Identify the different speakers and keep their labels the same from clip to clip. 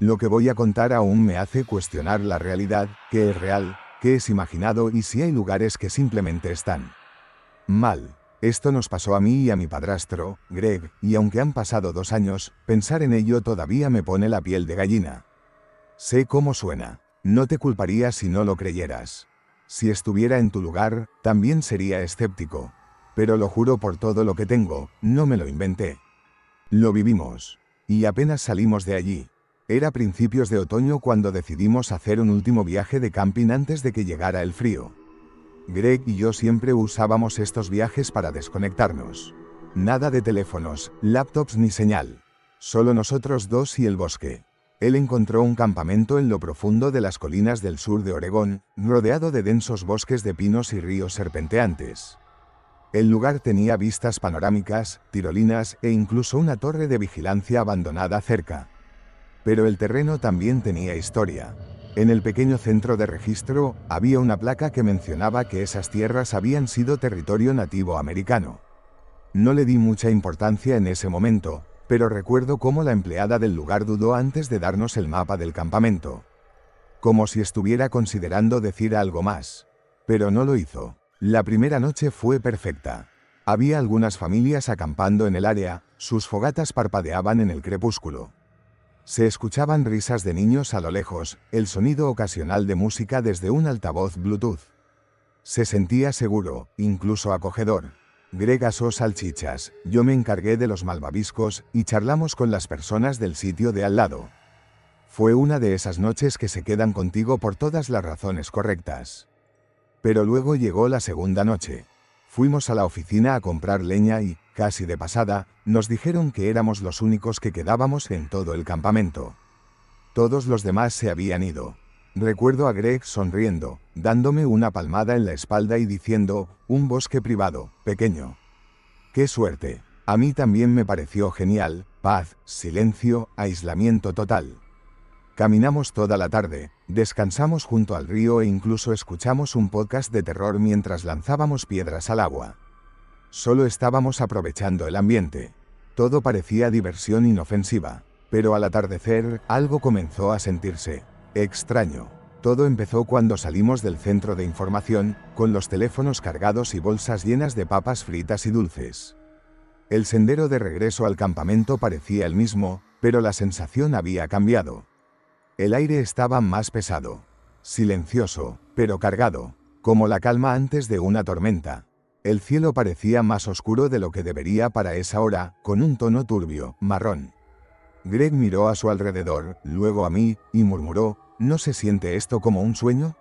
Speaker 1: Lo que voy a contar aún me hace cuestionar la realidad, qué es real, qué es imaginado y si hay lugares que simplemente están mal. Esto nos pasó a mí y a mi padrastro, Greg, y aunque han pasado 2 años, pensar en ello todavía me pone la piel de gallina. Sé cómo suena. No te culparía si no lo creyeras. Si estuviera en tu lugar, también sería escéptico. Pero lo juro por todo lo que tengo, no me lo inventé. Lo vivimos. Y apenas salimos de allí. Era principios de otoño cuando decidimos hacer un último viaje de camping antes de que llegara el frío. Greg y yo siempre usábamos estos viajes para desconectarnos. Nada de teléfonos, laptops ni señal. Solo nosotros dos y el bosque. Él encontró un campamento en lo profundo de las colinas del sur de Oregón, rodeado de densos bosques de pinos y ríos serpenteantes. El lugar tenía vistas panorámicas, tirolinas e incluso una torre de vigilancia abandonada cerca. Pero el terreno también tenía historia. En el pequeño centro de registro, había una placa que mencionaba que esas tierras habían sido territorio nativo americano. No le di mucha importancia en ese momento, pero recuerdo cómo la empleada del lugar dudó antes de darnos el mapa del campamento. Como si estuviera considerando decir algo más. Pero no lo hizo. La primera noche fue perfecta. Había algunas familias acampando en el área, sus fogatas parpadeaban en el crepúsculo. Se escuchaban risas de niños a lo lejos, el sonido ocasional de música desde un altavoz Bluetooth. Se sentía seguro, incluso acogedor. Greg asó salchichas, yo me encargué de los malvaviscos y charlamos con las personas del sitio de al lado. Fue una de esas noches que se quedan contigo por todas las razones correctas. Pero luego llegó la segunda noche. Fuimos a la oficina a comprar leña y, casi de pasada, nos dijeron que éramos los únicos que quedábamos en todo el campamento. Todos los demás se habían ido. Recuerdo a Greg sonriendo, dándome una palmada en la espalda y diciendo, un bosque privado, pequeño. ¡Qué suerte! A mí también me pareció genial, paz, silencio, aislamiento total. Caminamos toda la tarde, descansamos junto al río e incluso escuchamos un podcast de terror mientras lanzábamos piedras al agua. Solo estábamos aprovechando el ambiente. Todo parecía diversión inofensiva, pero al atardecer, algo comenzó a sentirse extraño. Todo empezó cuando salimos del centro de información, con los teléfonos cargados y bolsas llenas de papas fritas y dulces. El sendero de regreso al campamento parecía el mismo, pero la sensación había cambiado. El aire estaba más pesado, silencioso, pero cargado, como la calma antes de una tormenta. El cielo parecía más oscuro de lo que debería para esa hora, con un tono turbio, marrón. Greg miró a su alrededor, luego a mí, y murmuró, ¿no se siente esto como un sueño?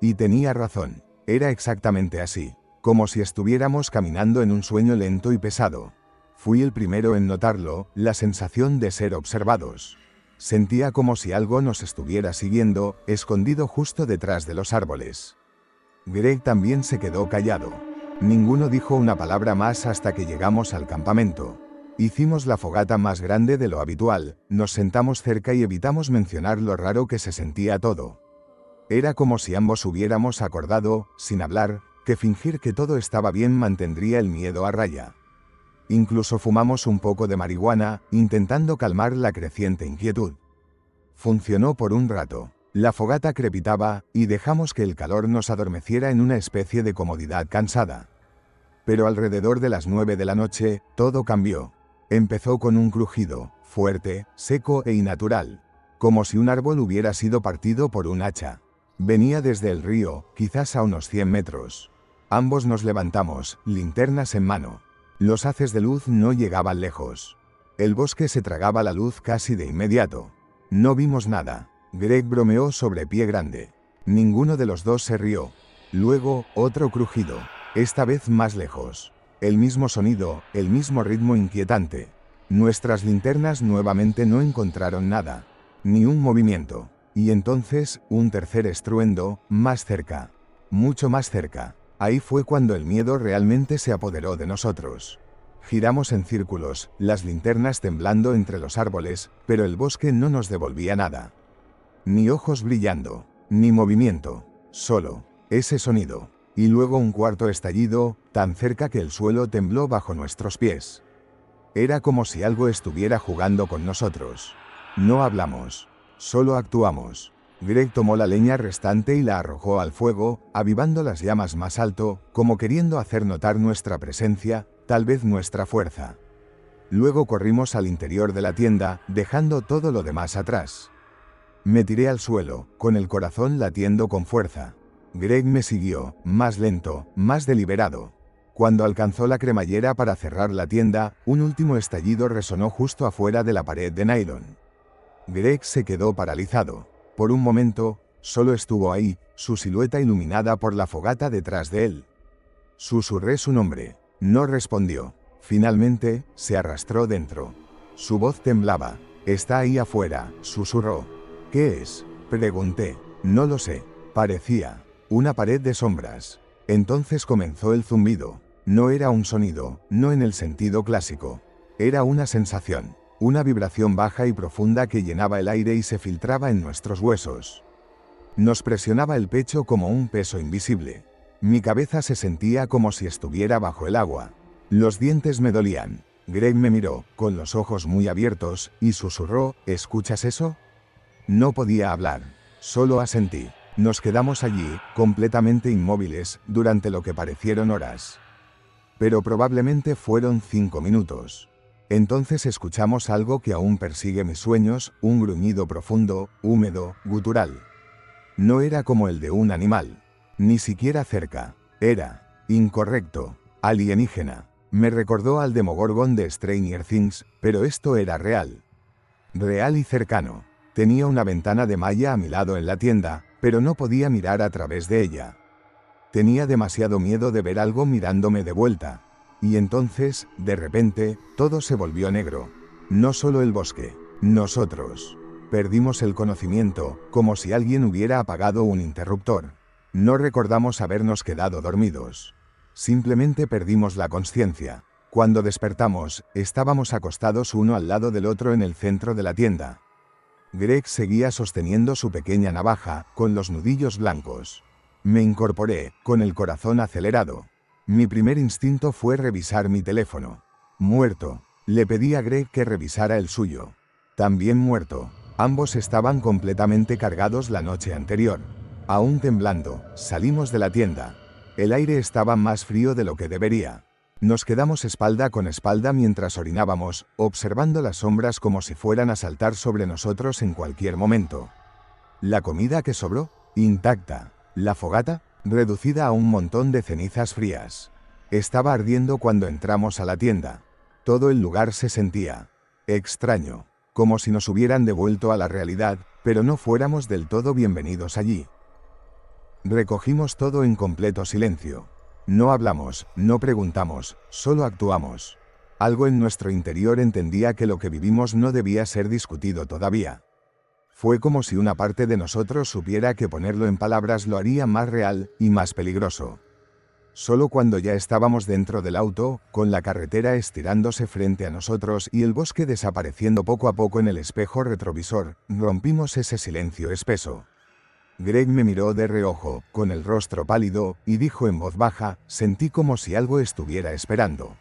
Speaker 1: Y tenía razón, era exactamente así, como si estuviéramos caminando en un sueño lento y pesado. Fui el primero en notarlo, la sensación de ser observados. Sentía como si algo nos estuviera siguiendo, escondido justo detrás de los árboles. Greg también se quedó callado. Ninguno dijo una palabra más hasta que llegamos al campamento. Hicimos la fogata más grande de lo habitual, nos sentamos cerca y evitamos mencionar lo raro que se sentía todo. Era como si ambos hubiéramos acordado, sin hablar, que fingir que todo estaba bien mantendría el miedo a raya. Incluso fumamos un poco de marihuana, intentando calmar la creciente inquietud. Funcionó por un rato. La fogata crepitaba, y dejamos que el calor nos adormeciera en una especie de comodidad cansada. Pero alrededor de las 9 de la noche, todo cambió. Empezó con un crujido, fuerte, seco e innatural, como si un árbol hubiera sido partido por un hacha. Venía desde el río, quizás a unos 100 metros. Ambos nos levantamos, linternas en mano. Los haces de luz no llegaban lejos. El bosque se tragaba la luz casi de inmediato. No vimos nada. Greg bromeó sobre Pie Grande. Ninguno de los dos se rió. Luego, otro crujido, esta vez más lejos. El mismo sonido, el mismo ritmo inquietante. Nuestras linternas nuevamente no encontraron nada. Ni un movimiento. Y entonces, un tercer estruendo, más cerca. Mucho más cerca. Ahí fue cuando el miedo realmente se apoderó de nosotros. Giramos en círculos, las linternas temblando entre los árboles, pero el bosque no nos devolvía nada. Ni ojos brillando, ni movimiento, solo ese sonido. Y luego un cuarto estallido, tan cerca que el suelo tembló bajo nuestros pies. Era como si algo estuviera jugando con nosotros. No hablamos. Solo actuamos. Greg tomó la leña restante y la arrojó al fuego, avivando las llamas más alto, como queriendo hacer notar nuestra presencia, tal vez nuestra fuerza. Luego corrimos al interior de la tienda, dejando todo lo demás atrás. Me tiré al suelo, con el corazón latiendo con fuerza. Greg me siguió, más lento, más deliberado. Cuando alcanzó la cremallera para cerrar la tienda, un último estallido resonó justo afuera de la pared de nylon. Greg se quedó paralizado. Por un momento, solo estuvo ahí, su silueta iluminada por la fogata detrás de él. Susurré su nombre. No respondió. Finalmente, se arrastró dentro. Su voz temblaba. «Está ahí afuera», susurró. «¿Qué es?», pregunté. «No lo sé». Parecía una pared de sombras. Entonces comenzó el zumbido. No era un sonido, no en el sentido clásico. Era una sensación, una vibración baja y profunda que llenaba el aire y se filtraba en nuestros huesos. Nos presionaba el pecho como un peso invisible. Mi cabeza se sentía como si estuviera bajo el agua. Los dientes me dolían. Greg me miró, con los ojos muy abiertos, y susurró, «¿Escuchas eso?». No podía hablar. Solo asentí. Nos quedamos allí, completamente inmóviles, durante lo que parecieron horas. Pero probablemente fueron 5 minutos. Entonces escuchamos algo que aún persigue mis sueños, un gruñido profundo, húmedo, gutural. No era como el de un animal. Ni siquiera cerca. Era incorrecto, alienígena. Me recordó al Demogorgon de Stranger Things, pero esto era real. Real y cercano. Tenía una ventana de malla a mi lado en la tienda, pero no podía mirar a través de ella. Tenía demasiado miedo de ver algo mirándome de vuelta. Y entonces, de repente, todo se volvió negro. No solo el bosque, nosotros. Perdimos el conocimiento, como si alguien hubiera apagado un interruptor. No recordamos habernos quedado dormidos. Simplemente perdimos la conciencia. Cuando despertamos, estábamos acostados uno al lado del otro en el centro de la tienda. Greg seguía sosteniendo su pequeña navaja, con los nudillos blancos. Me incorporé, con el corazón acelerado. Mi primer instinto fue revisar mi teléfono. Muerto. Le pedí a Greg que revisara el suyo. También muerto. Ambos estaban completamente cargados la noche anterior. Aún temblando, salimos de la tienda. El aire estaba más frío de lo que debería. Nos quedamos espalda con espalda mientras orinábamos, observando las sombras como si fueran a saltar sobre nosotros en cualquier momento. La comida que sobró, intacta. La fogata, reducida a un montón de cenizas frías. Estaba ardiendo cuando entramos a la tienda. Todo el lugar se sentía extraño, como si nos hubieran devuelto a la realidad, pero no fuéramos del todo bienvenidos allí. Recogimos todo en completo silencio. No hablamos, no preguntamos, solo actuamos. Algo en nuestro interior entendía que lo que vivimos no debía ser discutido todavía. Fue como si una parte de nosotros supiera que ponerlo en palabras lo haría más real y más peligroso. Solo cuando ya estábamos dentro del auto, con la carretera estirándose frente a nosotros y el bosque desapareciendo poco a poco en el espejo retrovisor, rompimos ese silencio espeso. Greg me miró de reojo, con el rostro pálido, y dijo en voz baja, sentí como si algo estuviera esperando.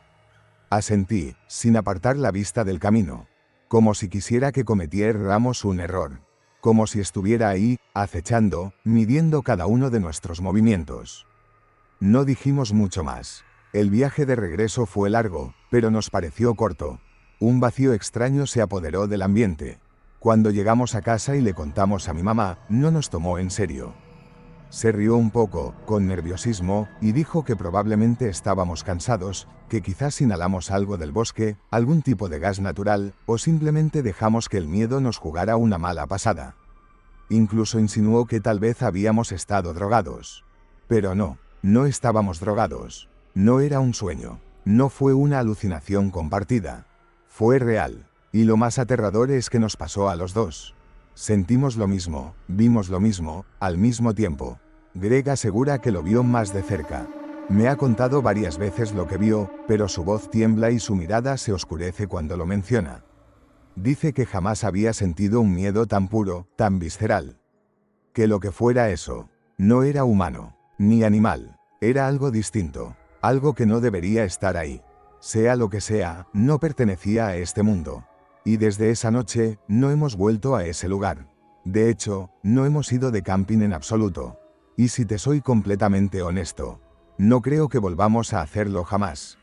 Speaker 1: Asentí, sin apartar la vista del camino. Como si quisiera que cometiéramos un error. Como si estuviera ahí, acechando, midiendo cada uno de nuestros movimientos. No dijimos mucho más. El viaje de regreso fue largo, pero nos pareció corto. Un vacío extraño se apoderó del ambiente. Cuando llegamos a casa y le contamos a mi mamá, no nos tomó en serio. Se rió un poco, con nerviosismo, y dijo que probablemente estábamos cansados, que quizás inhalamos algo del bosque, algún tipo de gas natural, o simplemente dejamos que el miedo nos jugara una mala pasada. Incluso insinuó que tal vez habíamos estado drogados. Pero no, no estábamos drogados. No era un sueño. No fue una alucinación compartida. Fue real. Y lo más aterrador es que nos pasó a los dos. Sentimos lo mismo, vimos lo mismo, al mismo tiempo. Greg asegura que lo vio más de cerca. Me ha contado varias veces lo que vio, pero su voz tiembla y su mirada se oscurece cuando lo menciona. Dice que jamás había sentido un miedo tan puro, tan visceral. Que lo que fuera eso, no era humano, ni animal, era algo distinto, algo que no debería estar ahí. Sea lo que sea, no pertenecía a este mundo. Y desde esa noche, no hemos vuelto a ese lugar. De hecho, no hemos ido de camping en absoluto. Y si te soy completamente honesto, no creo que volvamos a hacerlo jamás.